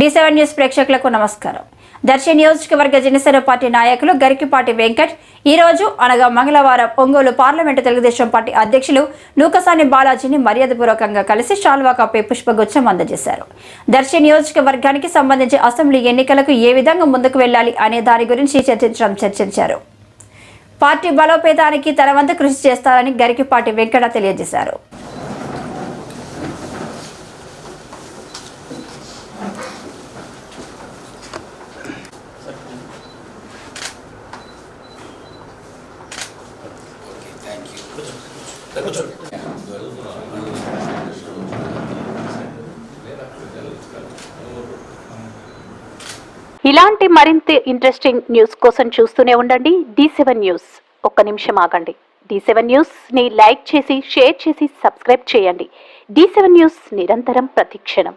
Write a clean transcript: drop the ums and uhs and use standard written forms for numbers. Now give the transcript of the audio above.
D7 news ప్రేక్షకులకు నమస్కారం. దర్శి నియోజకవర్గ జనసేన పార్టీ నాయకులు గరికిపాటి వెంకట్ ఈ రోజు అనగా మంగళవారం ఒంగోలు పార్లమెంటు తెలుగుదేశం పార్టీ అధ్యక్షులు నూకసాని బాలాజీని మర్యాదపూర్వకంగా కలిసి శాల్వా కప్పి పుష్పగుచ్చం అందజేశారు. దర్శి నియోజకవర్గానికి సంబంధించి అసెంబ్లీ ఎన్నికలకు ఏ విధంగా ముందుకు వెళ్లాలి అనే దాని గురించి చర్చించారు. పార్టీ బలోపేతానికి తన వంతు కృషి చేస్తారని గరికిపాటి వెంకట తెలియజేశారు. ఇలాంటి మరింత ఇంట్రెస్టింగ్ న్యూస్ కోసం చూస్తూనే ఉండండి D7 న్యూస్. ఒక్క నిమిషం ఆగండి. D7 న్యూస్ ని లైక్ చేసి, షేర్ చేసి, సబ్స్క్రైబ్ చేయండి. D7 న్యూస్ నిరంతరం ప్రతిక్షణం.